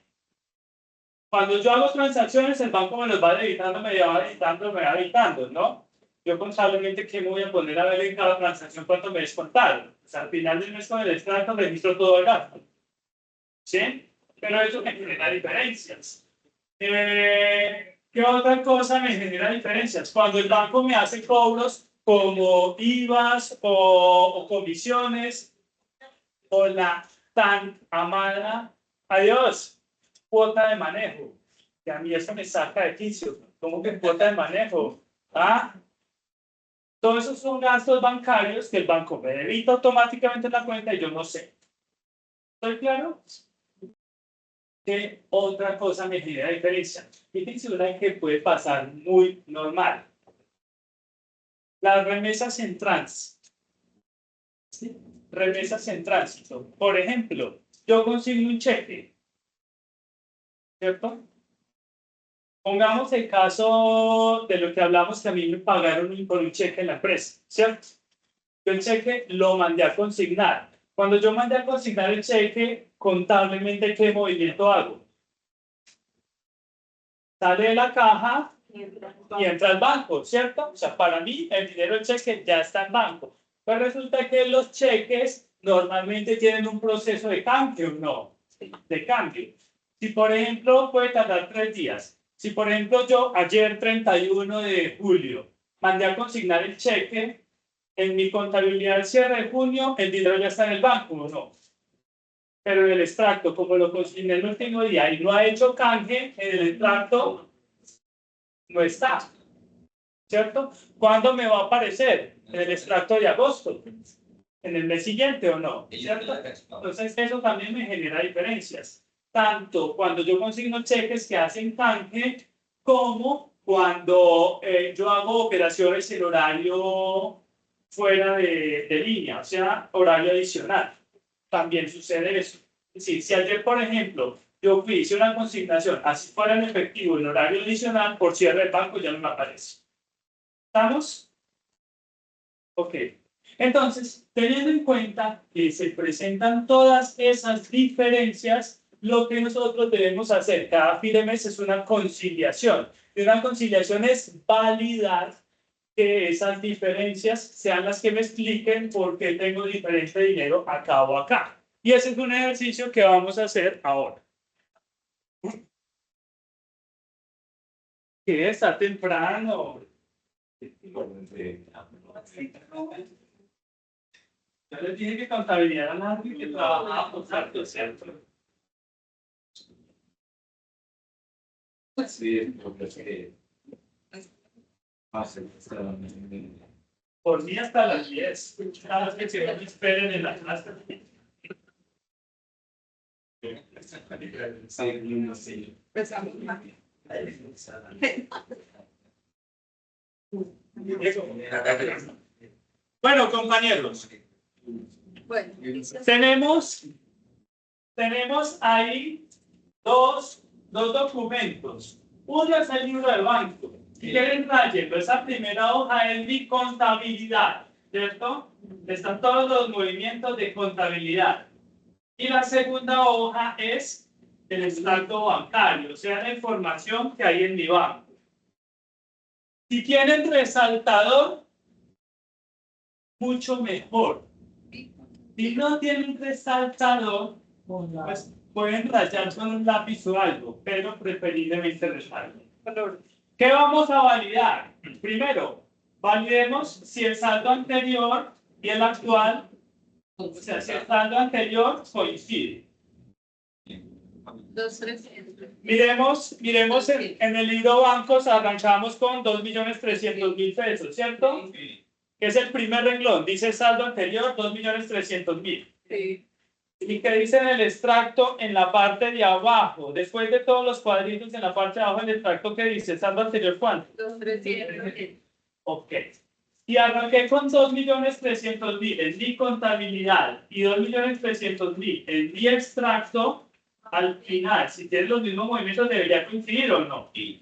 Cuando yo hago transacciones, el banco me los va debitando, me va debitando, me va debitando, ¿no? Yo contablemente, ¿qué me voy a poner a ver en cada transacción cuánto me descontaron? O sea, al final del mes con el extracto registro todo el gasto. ¿Sí? Pero eso me genera diferencias. ¿Qué otra cosa me genera diferencias? Cuando el banco me hace cobros como IVAs o comisiones o la tan amada, adiós, cuota de manejo. Que a mí eso me saca de quicio. ¿Cómo que cuota de manejo? ¿Ah? Todos esos son gastos bancarios que el banco me debita automáticamente en la cuenta y yo no sé. ¿Estoy claro? ¿Qué otra cosa me genera diferencia? Fíjense una que puede pasar muy normal. Las remesas en tránsito. ¿Sí? Remesas en tránsito. Por ejemplo, yo consigo un cheque, ¿cierto? Pongamos el caso de lo que hablamos, que a mí me pagaron por un cheque en la empresa, ¿cierto? Yo el cheque lo mandé a consignar. Cuando yo mandé a consignar el cheque, contablemente, ¿qué movimiento hago? Sale de la caja y entra al banco, ¿cierto? O sea, para mí el dinero del cheque ya está en banco. Pero resulta que los cheques normalmente tienen un proceso de cambio, ¿no? De cambio. Si, por ejemplo, puede tardar 3 días. Si, por ejemplo, yo ayer, 31 de julio, mandé a consignar el cheque, en mi contabilidad al cierre de junio, el dinero ya está en el banco, ¿o no? Pero en el extracto, como lo consigné el último día y no ha hecho canje, en el extracto no está, ¿cierto? ¿Cuándo me va a aparecer? En el extracto de agosto, en el mes siguiente o no, ¿cierto? Entonces eso también me genera diferencias, tanto cuando yo consigno cheques que hacen canje, como cuando yo hago operaciones en horario fuera de línea, o sea, horario adicional. También sucede eso. Es decir, si ayer, por ejemplo, yo hice una consignación, así fuera en efectivo, en horario adicional, por cierre del banco ya no me aparece. ¿Estamos? Ok. Entonces, teniendo en cuenta que se presentan todas esas diferencias, lo que nosotros debemos hacer cada fin de mes es una conciliación. Y una conciliación es validar que esas diferencias sean las que me expliquen por qué tengo diferente dinero acá o acá. Y ese es un ejercicio que vamos a hacer ahora. Que está temprano. Yo les dije que contabilidad era algo que trabajaba con saldo, ¿cierto? Sí, porque es que. Por mí hasta las 10. Cada vez que se me esperen en la clase. Sí. Bueno, compañeros, Bueno, tenemos ahí dos documentos. Uno es el libro del banco. Si quieren rayenlo, esa primera hoja es mi contabilidad, ¿cierto? Están todos los movimientos de contabilidad. Y la segunda hoja es el extracto bancario, o sea, la información que hay en mi banco. Si tienen resaltador, mucho mejor. Si no tienen resaltador, pues pueden rayar con un lápiz o algo, pero preferiblemente resaltador. ¿Qué vamos a validar? Primero, validemos si el saldo anterior y el actual, o sea, si el saldo anterior coincide. 2,300. Miremos en el libro bancos, arrancamos con 2.300.000 pesos, ¿cierto? Que es el primer renglón, dice saldo anterior, 2.300.000. Sí. ¿Y qué dice en el extracto en la parte de abajo? Después de todos los cuadritos en la parte de abajo del extracto, ¿qué dice? ¿Saldo anterior cuánto? 2,300. Ok. Y arranqué con 2.300.000 en mi contabilidad y 2.300.000 en mi extracto. Al final, si tienen los mismos movimientos, ¿debería coincidir o no? Sí.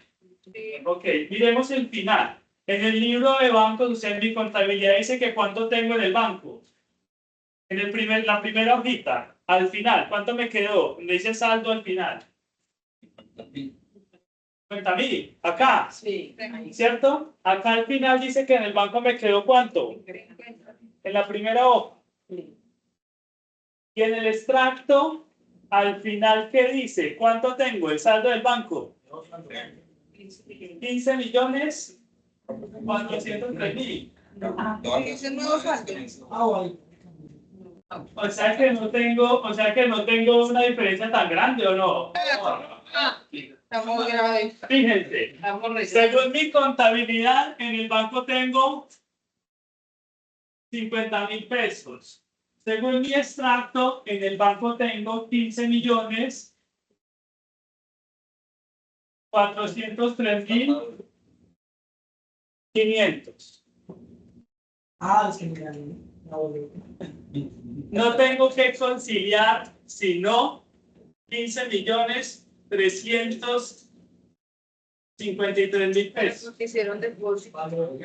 Ok, miremos el final. En el libro de bancos, o sea, en mi contabilidad dice que cuánto tengo en el banco. En la primera hojita, al final, ¿cuánto me quedó? Me dice saldo al final. 50.000, acá, Sí. ¿cierto? Acá al final dice que en el banco me quedó ¿cuánto? En la primera hoja. Y en el extracto, al final, ¿qué dice? ¿Cuánto tengo? El saldo del banco. 15.403.000. Ese nuevo saldo. O sea que no tengo una diferencia tan grande, ¿o no? Estamos graves. Fíjense, Estamos recién. según mi contabilidad, en el banco tengo 50.000 pesos. Según mi extracto, en el banco tengo 15.403.500. Ah, es que mira, No tengo que conciliar sino 15.353.000 pesos. Hicieron depósito.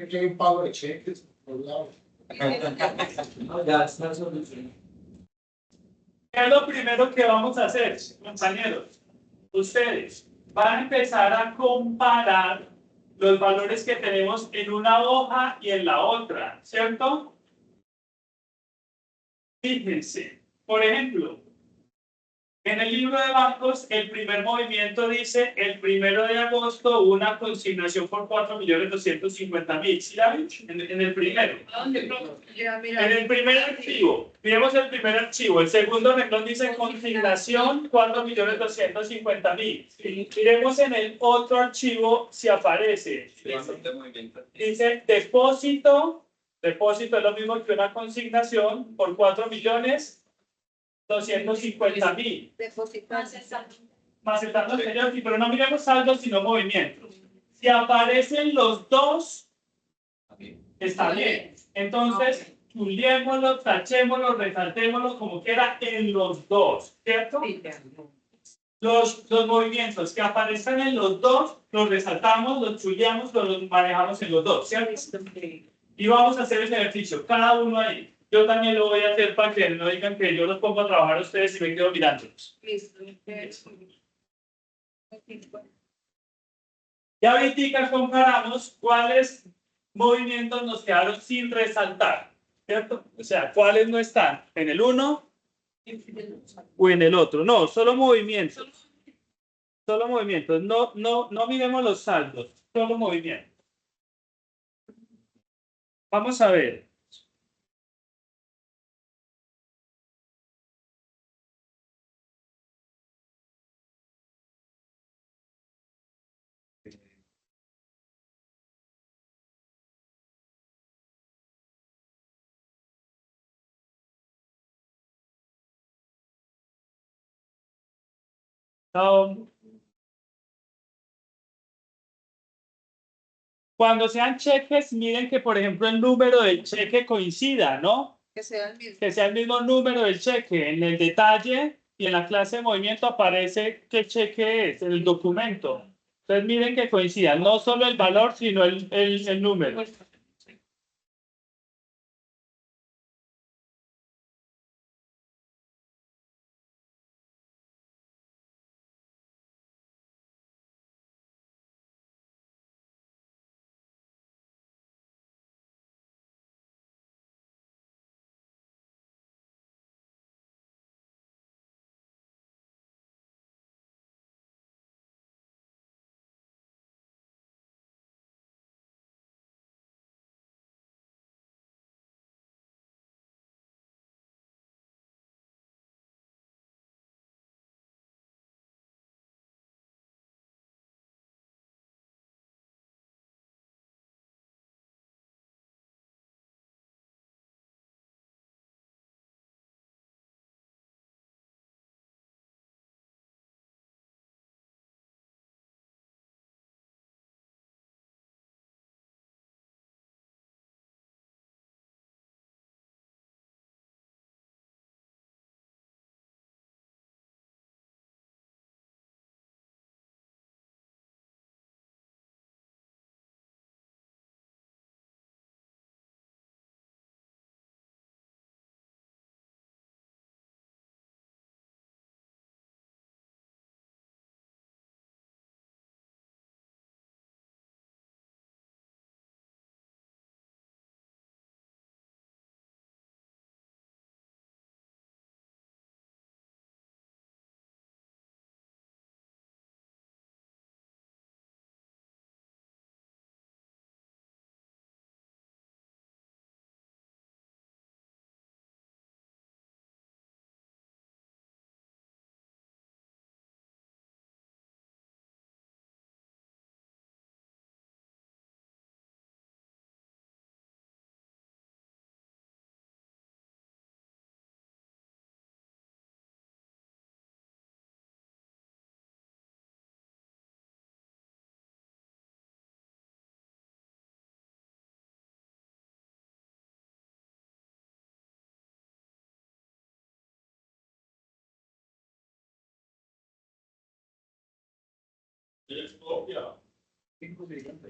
Que hay un pago de cheques por un lado. no, ya está solucionado. ¿Qué es lo primero que vamos a hacer, compañeros? Ustedes van a empezar a comparar los valores que tenemos en una hoja y en la otra, ¿cierto? Fíjense, por ejemplo, en el libro de bancos, el primer movimiento dice el 1 de agosto una consignación por 4.250.000. ¿Sí la ven? En el primero. Ya, En mira. el primer archivo, miremos el primer archivo. El segundo renglón dice consignación 4.250.000. Miremos en el otro archivo si aparece. Dice depósito. Depósito es lo mismo que una consignación por 4.250.000. Depositar. Más el saldo anterior, sí, pero no miremos saldos sino movimientos. Si aparecen los dos, está bien. Entonces, chuleémoslo, tachémoslo, resaltémoslo como quiera en los dos, ¿cierto? Los movimientos que aparezcan en los dos, los resaltamos, los chuleamos, los manejamos en los dos, ¿cierto? Y vamos a hacer el ejercicio, cada uno ahí. Yo también lo voy a hacer para que no digan que yo los pongo a trabajar a ustedes y me quedo mirándolos. Listo. Y ahorita comparamos cuáles movimientos nos quedaron sin resaltar, ¿cierto? O sea, cuáles no están en el uno o en el otro. No, solo movimientos. Solo movimientos. No miremos los saldos, solo movimientos. Vamos a ver. Um, Cuando sean cheques, miren que, por ejemplo, el número del cheque coincida, ¿no? Que sea el mismo. Que sea el mismo número del cheque. En el detalle y en la clase de movimiento aparece qué cheque es, en el documento. Entonces, miren que coincida, no solo el valor, sino el número.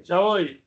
Ya voy.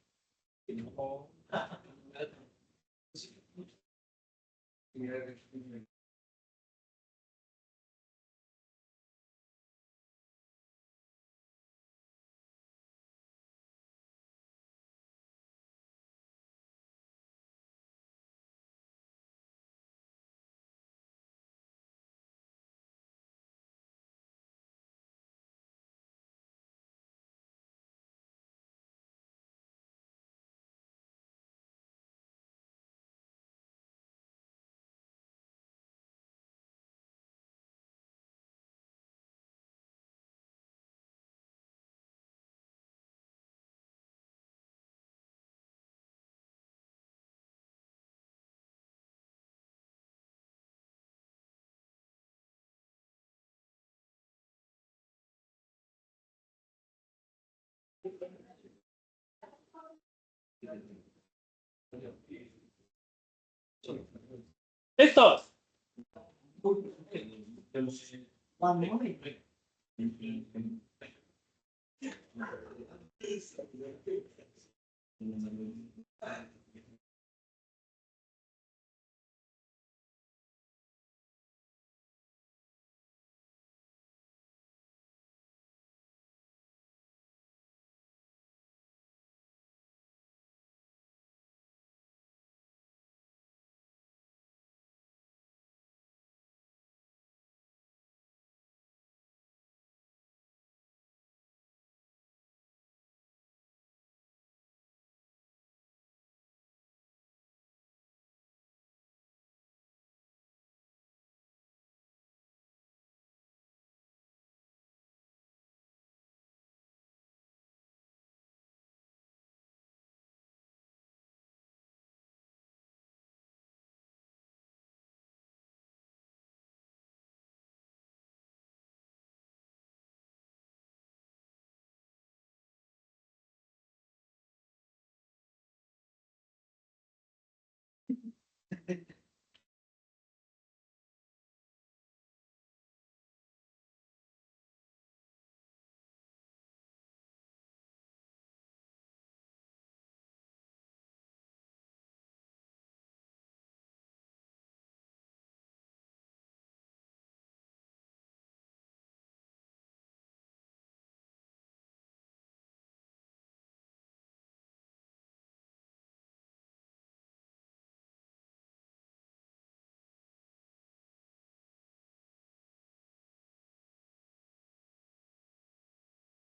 ¿Listos?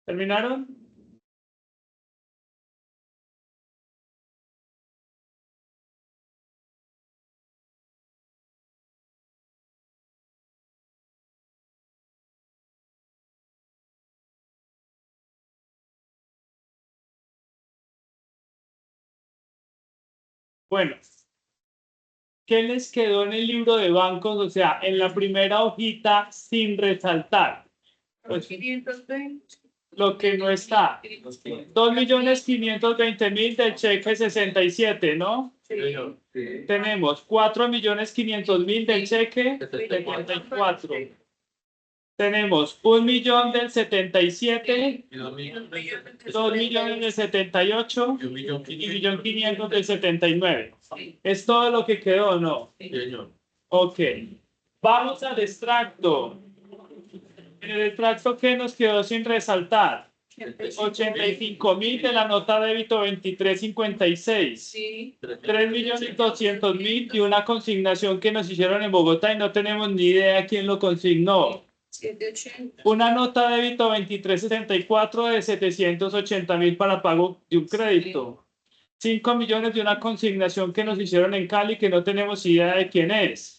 ¿Terminaron? Bueno, ¿qué les quedó en el libro de bancos? O sea, en la primera hojita sin resaltar. Pues, 520. lo que no está. 2.520.000 del cheque 67, ¿no? Tenemos 4.500.000 del cheque 74. Tenemos 1.000.000 del 77, 2.000.000 del 78 y 1.500.000 del 79. ¿Es todo lo que quedó o no? Ok. Vamos al extracto. En el extracto que nos quedó sin resaltar. 85.000 de la nota débito 2356. Sí. 3.200.000 y una consignación que nos hicieron en Bogotá y no tenemos ni idea quién lo consignó. 780. Una nota débito 2364 de 780.000 para pago de un crédito. 5 millones de una consignación que nos hicieron en Cali que no tenemos idea de quién es.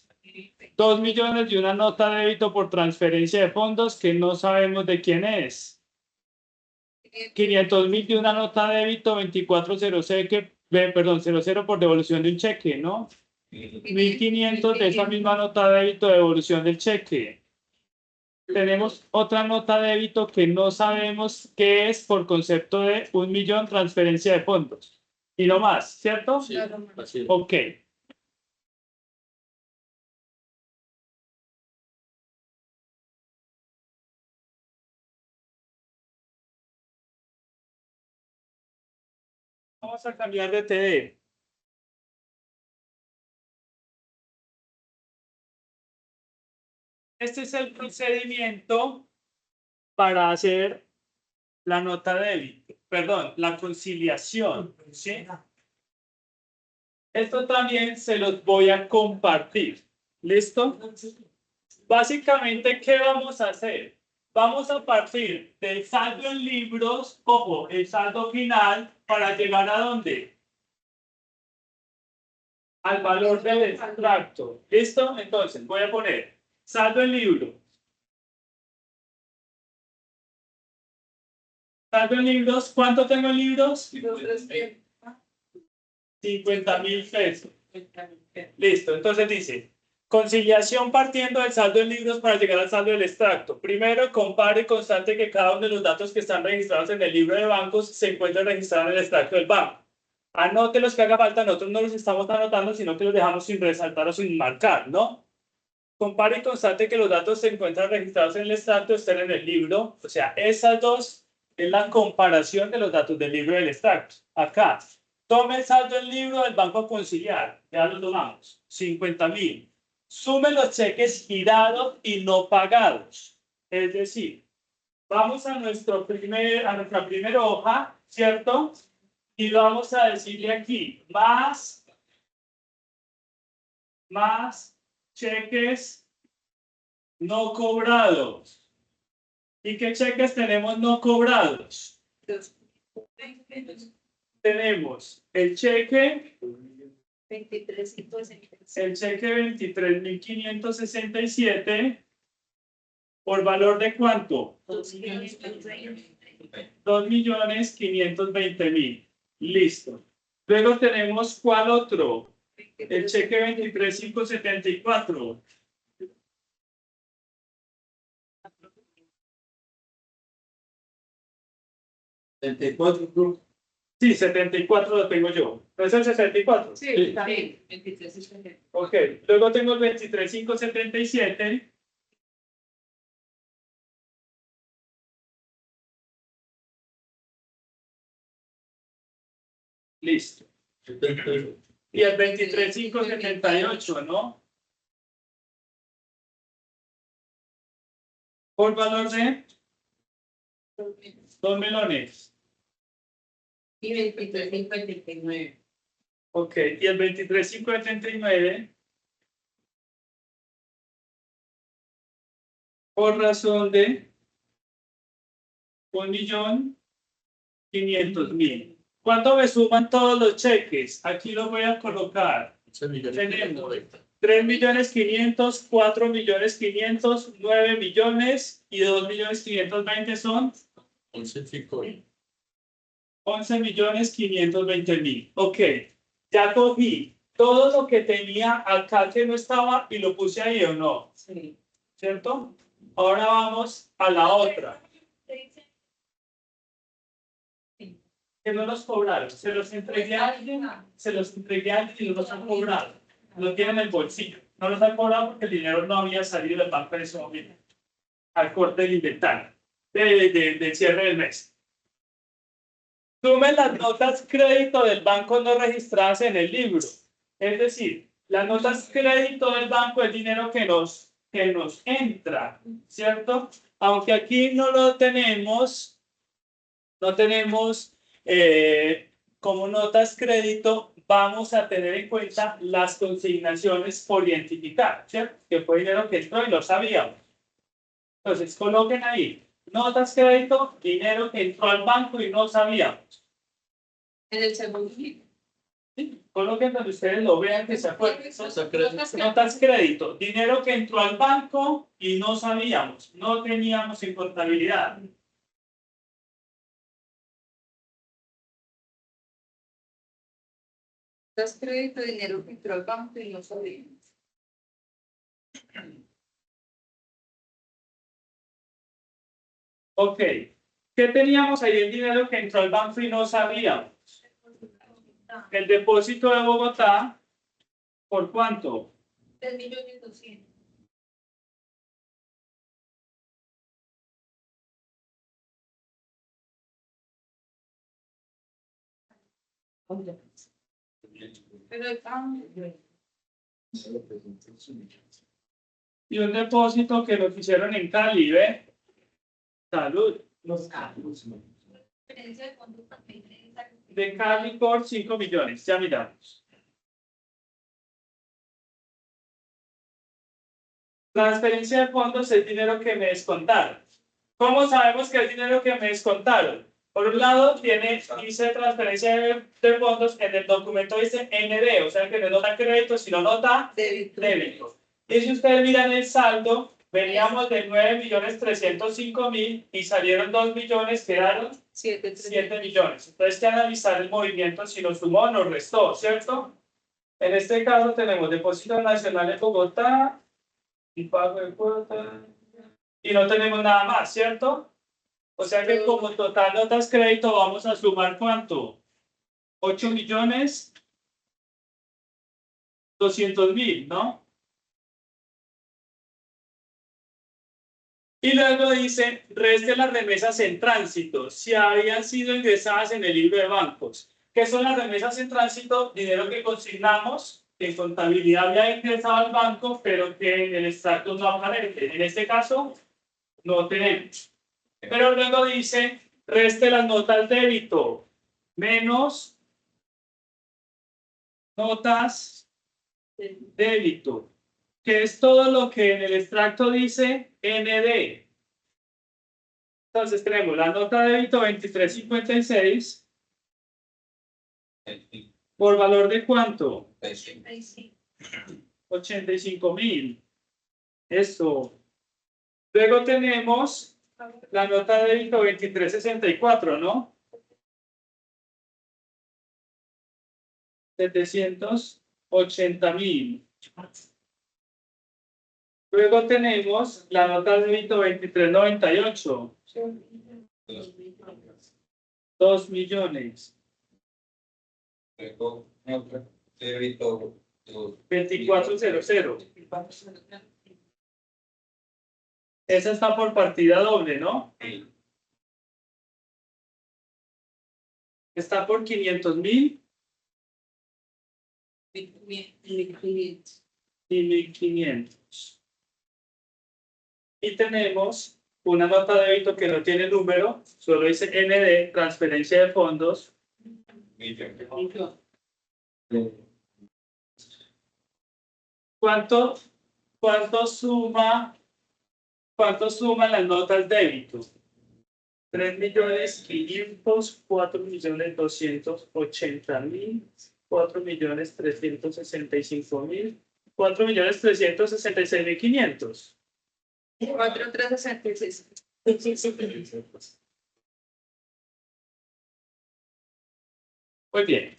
2 millones de una nota débito por transferencia de fondos que no sabemos de quién es. 500.000 de una nota débito 00 por devolución de un cheque, ¿no? 1.500 de esa misma nota débito de devolución del cheque. Tenemos otra nota débito que no sabemos qué es por concepto de 1.000.000 transferencia de fondos. Y no más, ¿cierto? Sí, así es. Ok. Vamos a cambiar de TD. Este es el procedimiento para hacer la nota débito, perdón, la conciliación, ¿sí? Esto también se los voy a compartir. ¿Listo? Básicamente, ¿qué vamos a hacer? Vamos a partir del saldo en libros, ojo, el saldo final, para llegar a ¿dónde? Al valor del extracto. ¿Listo? Entonces, voy a poner saldo en libro. Saldo en libros, ¿cuánto tengo en libros? 50.000 pesos. Listo, entonces dice, conciliación partiendo del saldo en libros para llegar al saldo del extracto. Primero, compare y constate que cada uno de los datos que están registrados en el libro de bancos se encuentran registrados en el extracto del banco. Anote los que haga falta, nosotros no los estamos anotando, sino que los dejamos sin resaltar o sin marcar, ¿no? Compare y constate que los datos se encuentran registrados en el extracto, estén en el libro. O sea, esas dos es la comparación de los datos del libro y del extracto. Acá, tome el saldo del libro del banco a conciliar. Ya lo tomamos. 50.000. Sume los cheques girados y no pagados. Es decir, vamos a nuestra primera hoja, ¿cierto? Y vamos a decirle aquí, más cheques no cobrados. ¿Y qué cheques tenemos no cobrados? Tenemos el cheque 23.567 por valor de ¿cuánto? 2.520.000. Listo. Luego tenemos ¿cuál otro? El cheque 23.574. Sí, 74 lo tengo yo. ¿No es el 64? Sí, está bien. 23 y 70. Ok. Luego tengo el 23,577. Listo. Y el 23,578, ¿no? Por valor de 2 melones. Y 23 y 59. Ok. Y el 23,579. Por razón de 1.500.000. ¿Cuánto me suman todos los cheques? Aquí los voy a colocar. Tenemos 3.500.000, 4.500.000, 9 millones y 2.520.000 son 11.520.000. Ok, ya cogí todo lo que tenía acá que no estaba y lo puse ahí o no, Sí. ¿cierto? Ahora vamos a la otra. Que no los cobraron, se los entregué a alguien y no los han cobrado. Lo tienen en el bolsillo. No los han cobrado porque el dinero no había salido del banco en ese momento. Al corte del inventario, del cierre del mes. Sumen las notas crédito del banco no registradas en el libro. Es decir, las notas crédito del banco es dinero que nos entra, ¿cierto? Aunque aquí no lo tenemos, no tenemos como notas crédito, vamos a tener en cuenta las consignaciones por identificar, ¿cierto? Que fue dinero que entró y lo sabíamos. Entonces, coloquen ahí, notas crédito, dinero que entró al banco y no sabíamos. En el segundo libro. ¿Sí? Coloquen donde ustedes lo vean que se acuerden. Notas crédito, dinero que entró al banco y no sabíamos, no teníamos en contabilidad. Das crédito, dinero que entró al banco y no sabíamos. Ok, ¿qué teníamos ahí el dinero que entró al banco y no sabíamos? El depósito de Bogotá, ¿por cuánto? 3.200.000. Pero el cambio. Y un depósito que lo hicieron en Cali, ¿ve? Salud. Diferencia de fondos también. De Cali por 5 millones, ya miramos. Transferencia de fondos es dinero que me descontaron. ¿Cómo sabemos que es dinero que me descontaron? Por un lado, dice transferencia de fondos, en el documento dice ND, o sea que no es nota crédito, sino nota débito. Y si ustedes miran el saldo, veníamos de 9.305.000 y salieron 2 millones, quedaron 7 millones. Entonces, hay que analizar el movimiento si nos sumó o nos restó, ¿cierto? En este caso tenemos depósito nacional en Bogotá y pago de cuota. Y no tenemos nada más, ¿cierto? O sea que como total notas crédito vamos a sumar ¿cuánto? 8.200.000, ¿no? Y luego dice, reste las remesas en tránsito, si habían sido ingresadas en el libro de bancos. ¿Qué son las remesas en tránsito? Dinero que consignamos, que en contabilidad había ingresado al banco, pero que en el extracto no aparece. En este caso, no tenemos. Pero luego dice, reste las notas débito, menos notas débito, que es todo lo que en el extracto dice ND. Entonces tenemos la nota débito 2356 por valor de ¿cuánto? 85.000. Eso. Luego tenemos la nota débito 2364, ¿no? 780.000. Luego tenemos la nota de débito 2398. 2 millones. Luego, otro débito, 2400. Esa está por partida doble, ¿no? sí, Está por 500.000 y 1.500. Y tenemos una nota de débito que no tiene número, solo dice ND, transferencia de fondos. millón. ¿Cuánto suma las notas débito? 3.500.000, 4.280.000, 4.365.000, 4.366.500. 4,366. Muy bien.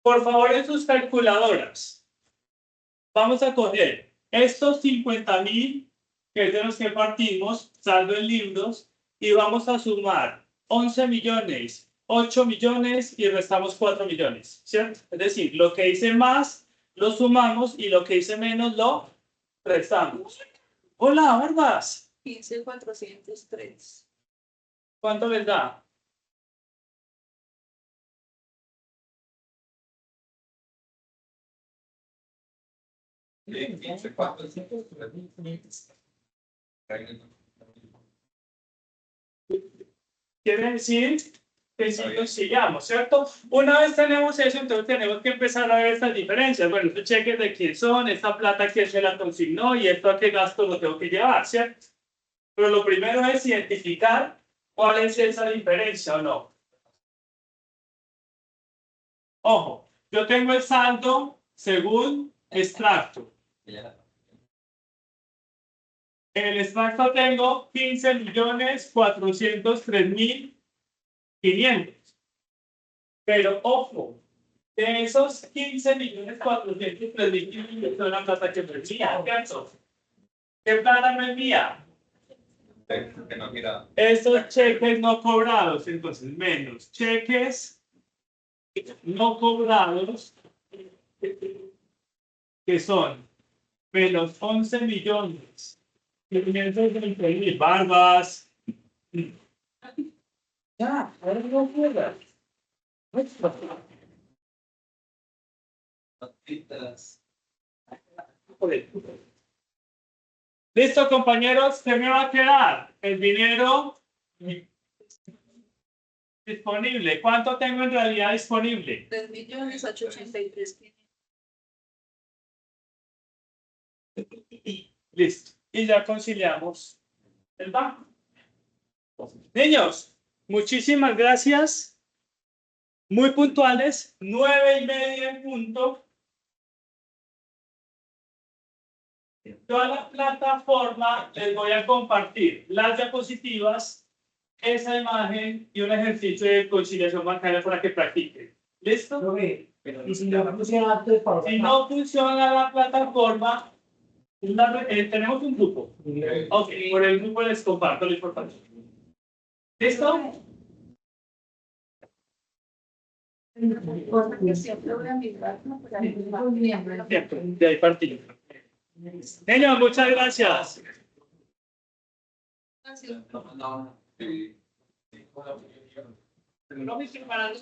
Por favor, en sus calculadoras, vamos a coger estos 50.000, que es de los que partimos, saldo en libros, y vamos a sumar 11 millones, 8 millones y restamos 4 millones, ¿cierto? Es decir, lo que hice más lo sumamos y lo que hice menos lo restamos. Hola, Barbas. 15,403. ¿Cuánto les da? Quiere decir que si lo sigamos, ¿cierto? Una vez tenemos eso, entonces tenemos que empezar a ver estas diferencias. Bueno, estos cheques de quién son, esta plata quién se la consignó y esto a qué gasto lo tengo que llevar, ¿cierto? Pero lo primero es identificar cuál es esa diferencia o no. Ojo, yo tengo el saldo según extracto. En el extracto tengo 15.403.500. Pero ojo, de esos 15.403.500 es una plata que no es mía, ¿cierto? ¿Qué plata no es mía? Que no, mira, Estos cheques no cobrados, entonces menos cheques no cobrados, que son menos 11.520.000 barbas. Ya, ahora no puedas. Joder. Listo, compañeros, ¿qué me va a quedar? El dinero disponible. ¿Cuánto tengo en realidad disponible? 3,883,500. Listo. Y ya conciliamos el banco. Niños, muchísimas gracias. Muy puntuales. 9:30 en punto. Toda la plataforma les voy a compartir las diapositivas, esa imagen y un ejercicio de conciliación bancaria para que practiquen. ¿Listo? Y si no funciona antes, para Si no funciona la plataforma, tenemos un grupo. Ok, por el grupo les comparto lo importante. ¿Listo? Cosa que siempre voy a mirar, ¿no? Para que no me miembro. Siempre, de ahí partimos. Niños, muchas gracias. Gracias. sí. No me estoy parando.